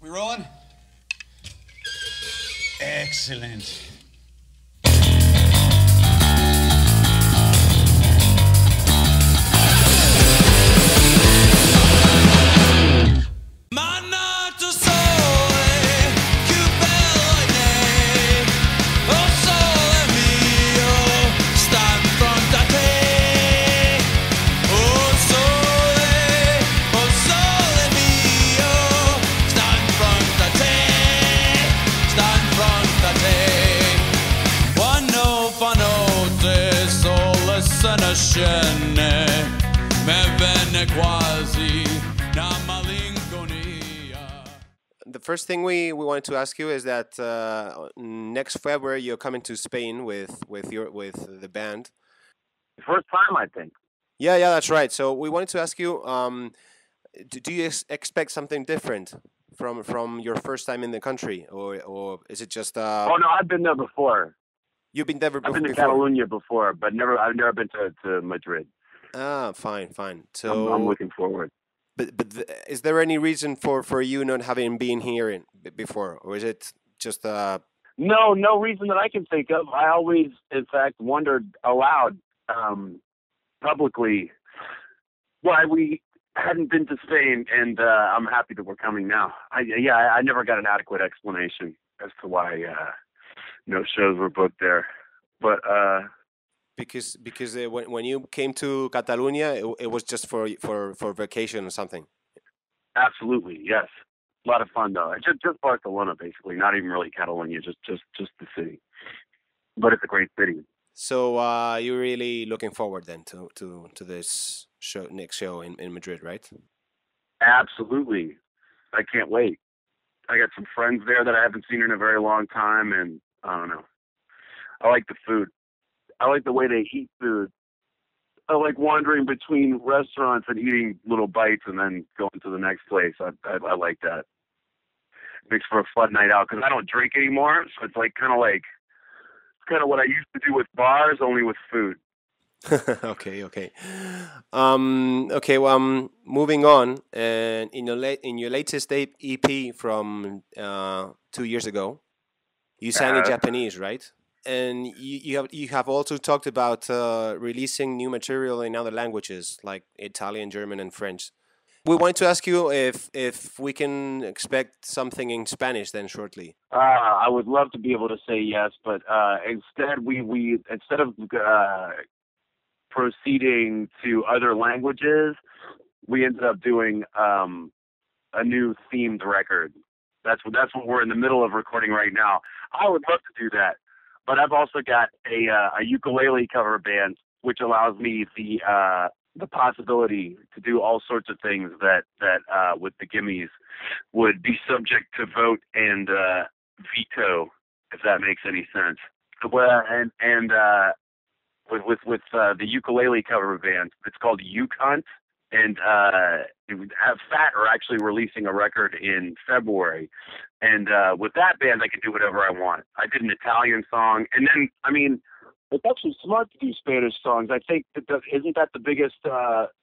We rolling? Excellent. The first thing we wanted to ask you is that next February you're coming to Spain with the band. First time, I think. Yeah, that's right. So we wanted to ask you, do you expect something different from your first time in the country, or is it just? Oh no, I've been there before. You've been there before. I've been to Catalonia before, but I've never been to Madrid. Ah, fine. So I'm looking forward. But is there any reason for you not having been here before, or is it just No reason that I can think of. I always, in fact, wondered aloud, publicly, why we hadn't been to Spain, and I'm happy that we're coming now. I never got an adequate explanation as to why no shows were booked there, but. Because when you came to Catalonia, it was just for vacation or something. Absolutely, yes. A lot of fun though. Just Barcelona, basically. Not even really Catalonia, just the city. But it's a great city. So you're really looking forward then to this next show in Madrid, right? Absolutely. I can't wait. I got some friends there that I haven't seen in a very long time, and I don't know. I like the food. I like the way they eat food. I like wandering between restaurants and eating little bites and then going to the next place. I like that. It makes for a fun night out because I don't drink anymore, so it's kind of what I used to do with bars, only with food. Okay. Okay. Well, moving on, and in your latest EP from 2 years ago, you sang in Japanese, right? And you have also talked about releasing new material in other languages like Italian, German, and French. We wanted to ask you if we can expect something in Spanish then shortly. I would love to be able to say yes, but instead we instead of proceeding to other languages, we ended up doing a new themed record. That's what we're in the middle of recording right now. I would love to do that. But I've also got a ukulele cover band, which allows me the possibility to do all sorts of things that with the Gimmes would be subject to vote and veto, if that makes any sense. Well, and with the ukulele cover band, it's called UCunt, and Fat are actually releasing a record in February. And with that band, I can do whatever I want. I did an Italian song, and then, I mean, it's actually smart to do Spanish songs. I think isn't that the biggest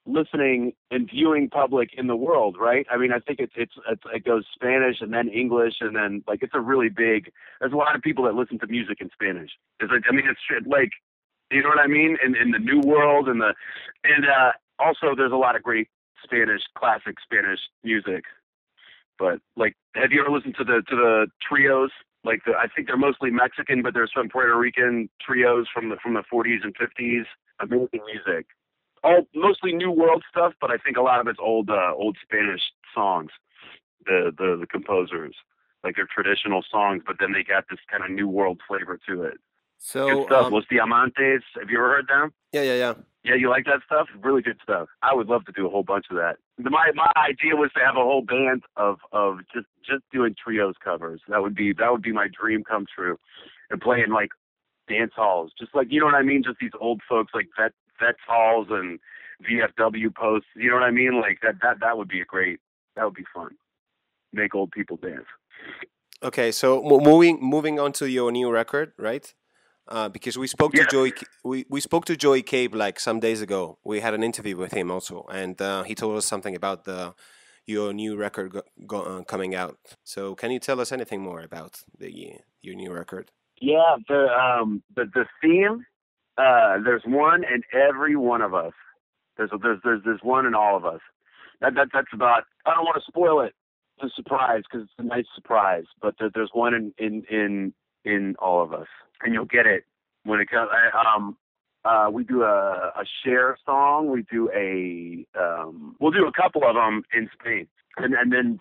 listening and viewing public in the world, right? I mean, I think it goes Spanish and then English, and then it's a really big. There's a lot of people that listen to music in Spanish. It's you know what I mean? In the new world, and also there's a lot of great classic Spanish music. But have you ever listened to the trios? I think they're mostly Mexican, but there's some Puerto Rican trios from the 40s and 50s. Amazing music. All mostly new world stuff, but I think a lot of it's old Spanish songs. The composers, they're traditional songs, but then they got this kind of new world flavor to it. So good stuff. Los Diamantes. Have you ever heard them? Yeah. Yeah, you like that stuff? Really good stuff. I would love to do a whole bunch of that. My idea was to have a whole band of just doing trios covers. That would be my dream come true. And playing dance halls, just you know what I mean? Just these old folks Vets halls and VFW posts. You know what I mean? That would be that would be fun. Make old people dance. Okay, so moving on to your new record, right? Because we spoke to Joey, we spoke to Joey Cape some days ago. We had an interview with him also, and he told us something about your new record coming out. So can you tell us anything more about your new record? Yeah, the theme. There's one in every one of us. There's one in all of us. That's about. I don't want to spoil it. It's a surprise because it's a nice surprise. But there's one in all of us, and you'll get it when it comes. We do a share song. We do we'll do a couple of them in Spain, and then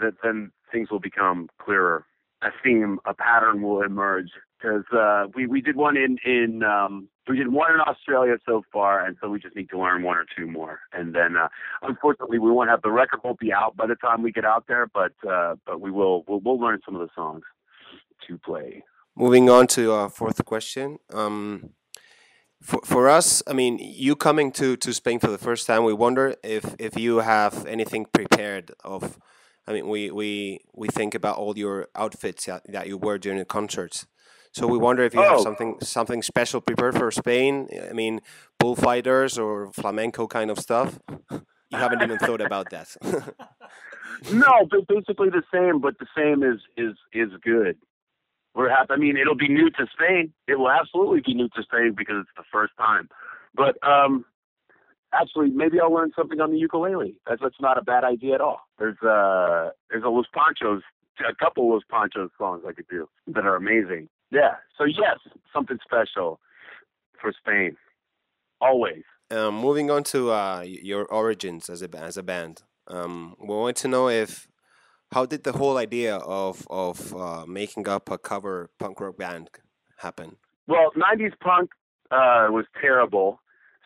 then things will become clearer. A theme, a pattern will emerge because we did one we did one in Australia so far, and so we just need to learn one or two more. And then unfortunately, the record won't be out by the time we get out there, but we'll learn some of the songs to play. Moving on to our fourth question. For us, I mean, you coming to Spain for the first time, we wonder if you have anything prepared of. I mean, we think about all your outfits that you wear during the concerts. So we wonder if you have something special prepared for Spain. I mean, bullfighters or flamenco kind of stuff. You haven't even thought about that. No, but basically the same. But the same is good. We're happy. I mean, it'll be new to Spain. It will absolutely be new to Spain because it's the first time. But actually, maybe I'll learn something on the ukulele. That's not a bad idea at all. There's a Los Panchos, a couple of Los Panchos songs I could do that are amazing. Yeah. So yes, something special for Spain. Always. Moving on to your origins as a band. We want to know how did the whole idea of making up a cover punk rock band happen? Well, 90s punk was terrible.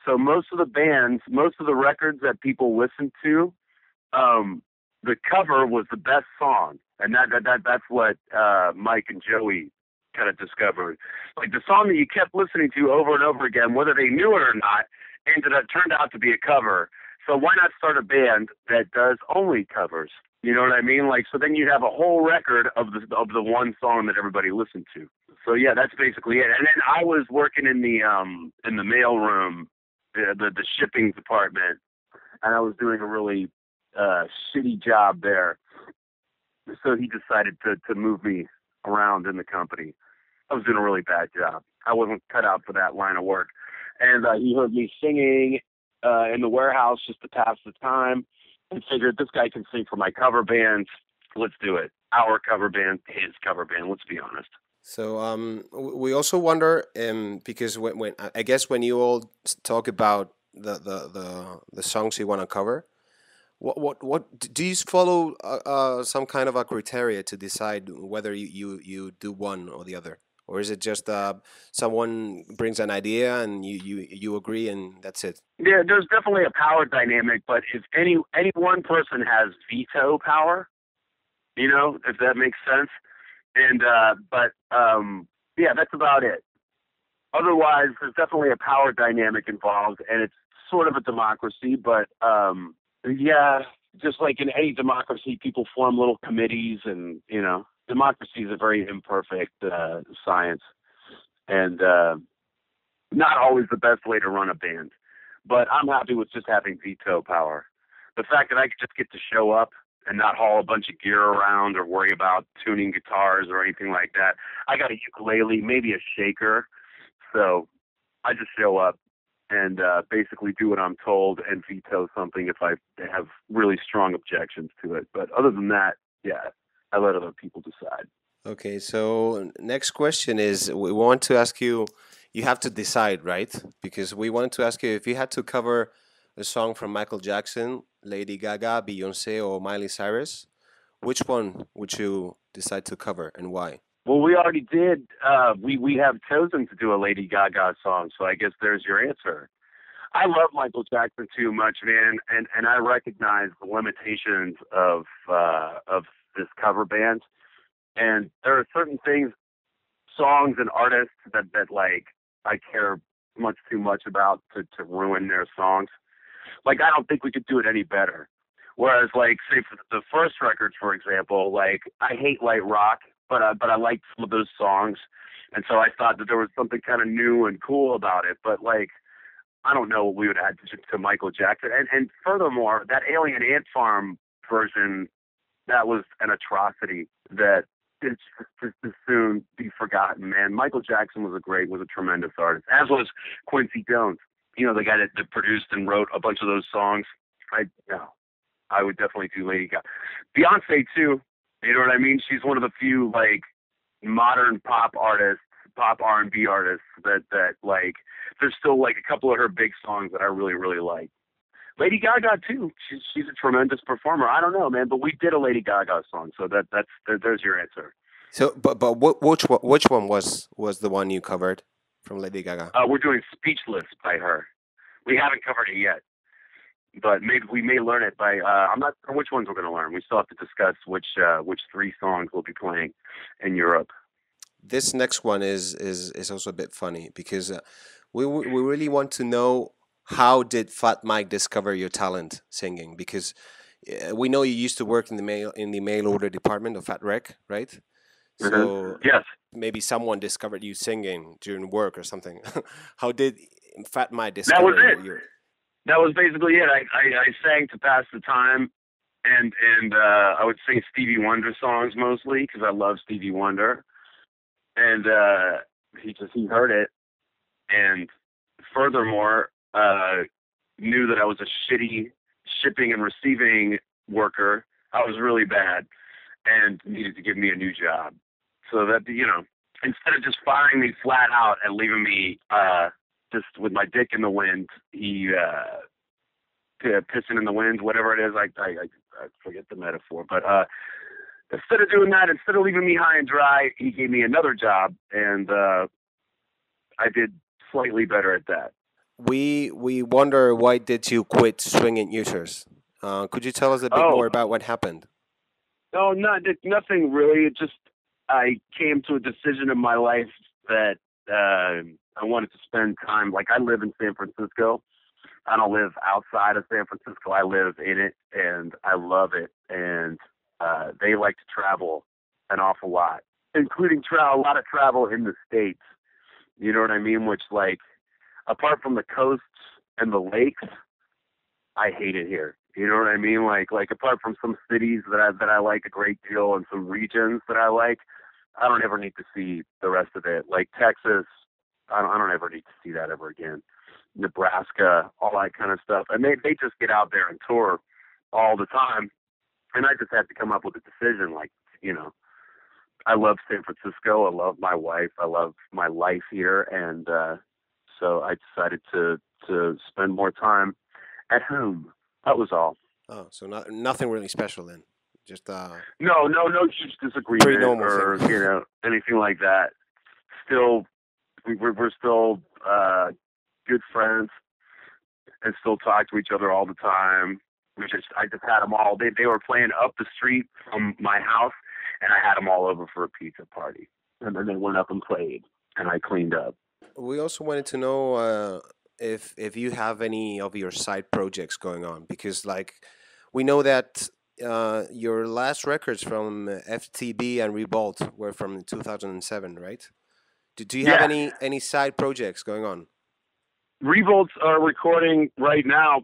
So most of the records that people listened to, the cover was the best song, and that's what Mike and Joey kind of discovered. Like the song that you kept listening to over and over again, whether they knew it or not, turned out to be a cover. So why not start a band that does only covers? You know what I mean? Like, so then you'd have a whole record of the one song that everybody listened to. So yeah, that's basically it. And then I was working in the mail room, the shipping department, and I was doing a really shitty job there. So he decided to move me around in the company. I was doing a really bad job. I wasn't cut out for that line of work. And he heard me singing in the warehouse just to pass the time, and figured this guy can sing for my cover band. Let's do it. Our cover band, his cover band. Let's be honest. So we also wonder, because when I guess when you all talk about the songs you want to cover, what do you follow some kind of a criteria to decide whether you do one or the other, or is it just someone brings an idea and you agree and that's it? Yeah, there's definitely a power dynamic, but if any one person has veto power, if that makes sense. And yeah, that's about it. Otherwise, there's definitely a power dynamic involved, and it's sort of a democracy. But yeah, just like in any democracy, people form little committees, and democracy is a very imperfect science, and not always the best way to run a band. But I'm happy with just having veto power. The fact that I could just get to show up and not haul a bunch of gear around or worry about tuning guitars or anything like that. I got a ukulele, maybe a shaker. So I just show up and basically do what I'm told and veto something if I have really strong objections to it. But other than that, yeah, I let other people decide. Okay, so next question is, we want to ask you, you have to decide, right? Because we wanted to ask you if you had to cover a song from Michael Jackson, Lady Gaga, Beyonce, or Miley Cyrus, which one would you decide to cover and why? Well, we already did. We have chosen to do a Lady Gaga song, so I guess there's your answer. I love Michael Jackson too much, man, and I recognize the limitations of this cover band. And there are certain things, songs and artists that like I care much too much about to ruin their songs. Like, I don't think we could do it any better. Whereas, like, say for the first record, for example, like, I hate light rock, but I liked some of those songs, and so I thought that there was something kind of new and cool about it. But like, I don't know what we would add to Michael Jackson. And furthermore, that Alien Ant Farm version, that was an atrocity that it's just to soon be forgotten, man. Michael Jackson was a tremendous artist, as was Quincy Jones. You know, the guy that produced and wrote a bunch of those songs. Yeah, I would definitely do Lady Gaga. Beyonce too. You know what I mean? She's one of the few like modern pop artists, pop R&B artists that like. There's still like a couple of her big songs that I really really like. Lady Gaga too. She's a tremendous performer. I don't know, man, but we did a Lady Gaga song, so there's your answer. So, but which one was the one you covered from Lady Gaga? We're doing Speechless by her. We haven't covered it yet, but maybe we may learn it by. I'm not sure which ones we're going to learn. We still have to discuss which 3 songs we'll be playing in Europe. This next one is also a bit funny because we really want to know, how did Fat Mike discover your talent singing? Because we know you used to work in the mail order department of Fat Rec, right? So yes, maybe someone discovered you singing during work or something. How did Fat Mike discover? That was it. That was basically it. I sang to pass the time, and I would sing Stevie Wonder songs mostly because I love Stevie Wonder, and he heard it, and furthermore knew that I was a shitty shipping and receiving worker. I was really bad, and needed to give me a new job. So that, you know, instead of just firing me flat out and leaving me just with my dick in the wind, he pissing in the wind, whatever it is. I forget the metaphor, but instead of doing that, instead of leaving me high and dry, he gave me another job, and I did slightly better at that. We wonder, why did you quit swinging uters? Could you tell us a bit more about what happened? No, nothing really. It just, I came to a decision in my life that I wanted to spend time. Like, I live in San Francisco. I don't live outside of San Francisco. I live in it, and I love it. And they like to travel an awful lot, including a lot of travel in the States. You know what I mean? Which, like, apart from the coasts and the lakes, I hate it here. You know what I mean? Like apart from some cities that I like a great deal and some regions that I like, I don't ever need to see the rest of it. Like Texas, I don't ever need to see that ever again. Nebraska, all that kind of stuff. And they just get out there and tour all the time. And I just had to come up with a decision. Like, you know, I love San Francisco. I love my wife. I love my life here. And so I decided to spend more time at home. That was all. Oh, so nothing really special then. Just no huge disagreement or thing. You know, anything like that. Still, we're still good friends and still talk to each other all the time. I just had them all. They were playing up the street from my house, and I had them all over for a pizza party. And then they went up and played, and I cleaned up. We also wanted to know if you have any of your side projects going on, because like we know that your last records from FTB and Revolt were from 2007, right? Do you have any side projects going on? Revolts are recording right now.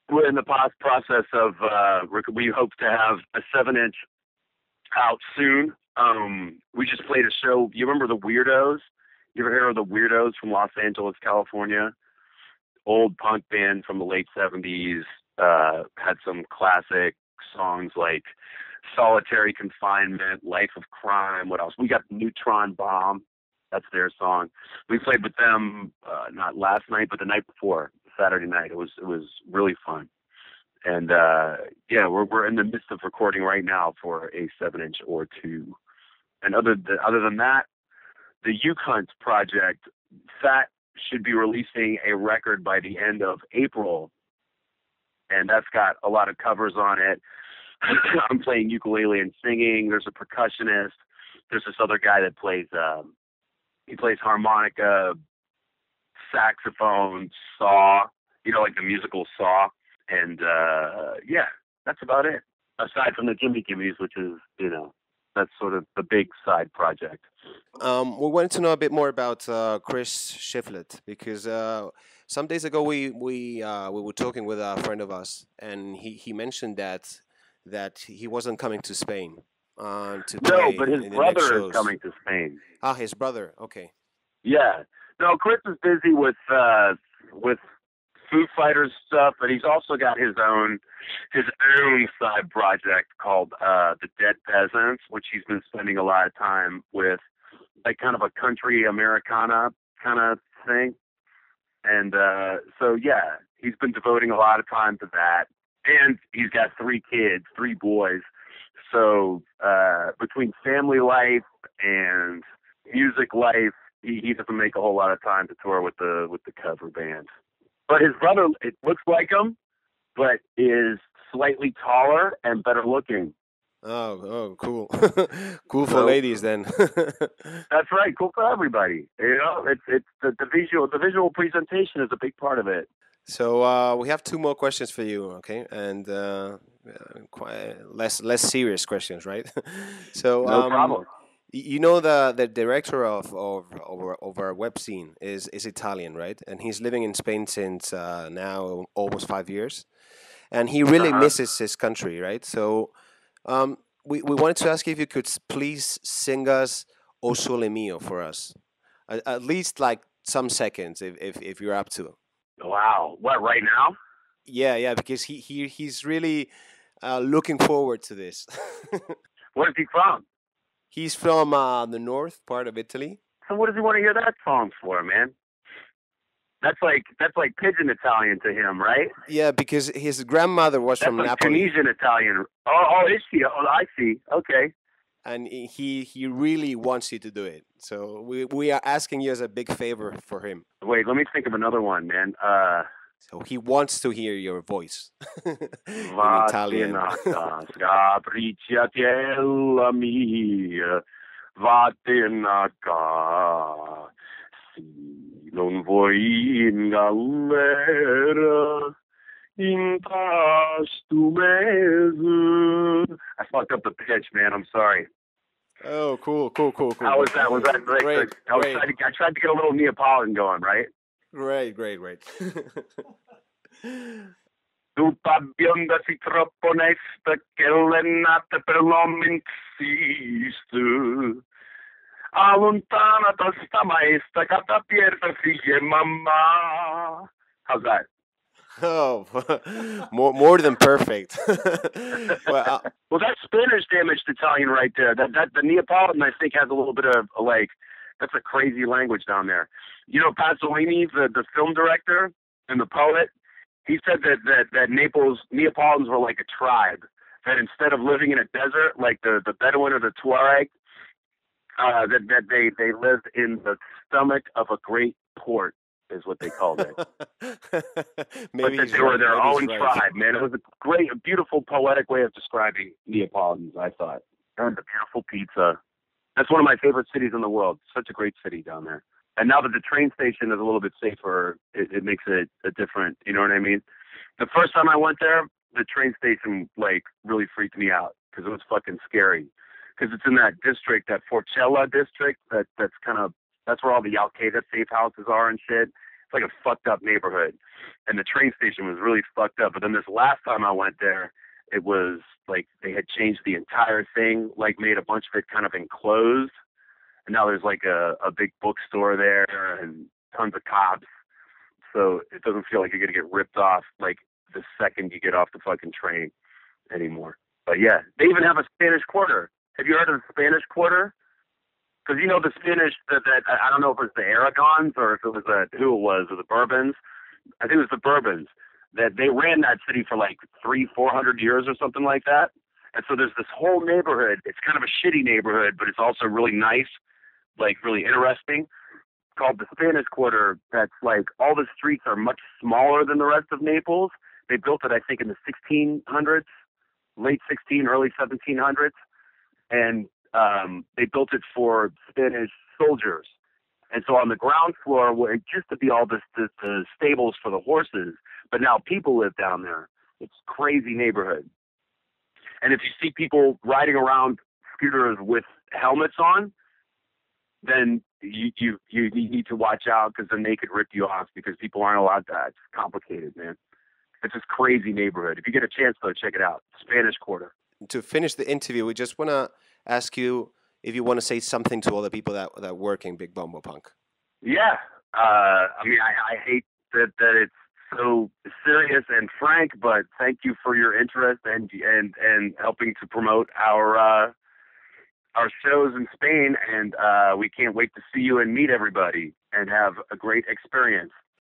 We're in the process of we hope to have a 7-inch out soon. We just played a show. You remember the Weirdos? You ever hear of the Weirdos from Los Angeles, California? Old punk band from the late 70s. Had some classic songs like Solitary Confinement, Life of Crime. What else? We got Neutron Bomb. That's their song. We played with them not last night, but the night before, Saturday night. It was really fun. And we're in the midst of recording right now for a 7-inch or 2. And other than that, the Hunt project, Fat should be releasing a record by the end of April, and that's got a lot of covers on it. I'm playing ukulele and singing. There's a percussionist. There's this other guy that plays he plays harmonica, saxophone, saw, you know, like the musical Saw. And that's about it. Aside from the Gimme Gimmes, which is, you know, that's sort of the big side project. We wanted to know a bit more about Chris Shiflett, because Some days ago, we were talking with a friend of us, and he mentioned that he wasn't coming to Spain to No, play but his in the next brother is shows. coming to Spain. Ah, his brother. Okay. Yeah. No, Chris is busy with Foo Fighters stuff, but he's also got his own side project called The Dead Peasants, which he's been spending a lot of time with, like kind of a country Americana kind of thing. And so yeah, he's been devoting a lot of time to that. And he's got 3 kids, 3 boys. So between family life and music life, he doesn't make a whole lot of time to tour with the cover band. But his brother, it looks like him, but is slightly taller and better looking. Oh, cool. Cool for So ladies then. that's right, cool for everybody. You know, it's the visual presentation is a big part of it. So we have 2 more questions for you, okay? And quite less serious questions, right? So No problem. you know the director of our web scene is Italian, right? And he's living in Spain since now almost 5 years, and he Uh really huh. misses his country, right? So we wanted to ask you if you could please sing us "O Sole Mio" for us, at least like some seconds, if you're up to. Wow. What right now? Yeah, yeah, because he's really looking forward to this. Where's he from? He's from the north part of Italy. So what does he want to hear that song for, man? That's like pidgin Italian to him, right? Yeah, because his grandmother was That's from like Napoli, Tunisian Italian. Oh, is she? Oh, I see. Okay. and he really wants you to do it. So we are asking you as a big favor for him. Wait, let me think of another one, man. So he wants to hear your voice in Italian. Vatenaka, capricciatella mia, vatenaka, se non vuoi in galera, in pasto mese. I fucked up the pitch, man. I'm sorry. Oh, cool, cool, cool, cool, How cool. was that? Was that great? Great, great, I tried to get a little Neapolitan going, right? great, great, great. Tutta bionda si troppo onesta che è nata per l'uomo insiste. Allontanata sta maestra che da pierta figlia e mamma. How's that? Oh, more than perfect. Well, Well, that's Spanish damaged Italian right there. That the Neapolitan I think has a little bit of like that's a crazy language down there. You know Pasolini, the film director and the poet. He said that Neapolitans were like a tribe. That instead of living in a desert like the Bedouin or the Tuareg, that they lived in the stomach of a great port, is what they called it. maybe But that he's they were right. their Maybe he's own right. tribe, man. It was a beautiful, poetic way of describing Neapolitans, I thought. And the beautiful pizza. That's one of my favorite cities in the world. Such a great city down there. And now that the train station is a little bit safer, it makes it a different, you know what I mean? The first time I went there, the train station, like, really freaked me out because it was fucking scary. Because it's in that district, that Forcella district, that's where all the Al-Qaeda safe houses are and shit. It's like a fucked up neighborhood. And the train station was really fucked up. But then this last time I went there, it was like they had changed the entire thing, like made a bunch of it kind of enclosed. And now there's like a big bookstore there and tons of cops. So it doesn't feel like you're going to get ripped off like the second you get off the fucking train anymore. But yeah, they even have a Spanish Quarter. Have you heard of the Spanish Quarter? Because you know the Spanish that I don't know if it was the Aragons or if it was who it was or the Bourbons. I think it was the Bourbons that they ran that city for like 300-400 years or something like that. And so there's this whole neighborhood. It's kind of a shitty neighborhood, but it's also really nice, like really interesting, called the Spanish Quarter. That's like all the streets are much smaller than the rest of Naples. They built it, I think, in the 1600s, late 16, early 1700s, and they built it for Spanish soldiers. And so on the ground floor, where it used to be all the stables for the horses, but now people live down there. It's a crazy neighborhood. And if you see people riding around scooters with helmets on, then you need to watch out because then they could rip you off because people aren't allowed to. It's complicated, man. It's this crazy neighborhood. If you get a chance, though, check it out. Spanish Quarter. To finish the interview, we just want to ask you if you want to say something to all the people that work in Big Bumbo Punk. Yeah. I mean, I hate that it's so serious and frank, but thank you for your interest and helping to promote our shows in Spain, and we can't wait to see you and meet everybody and have a great experience.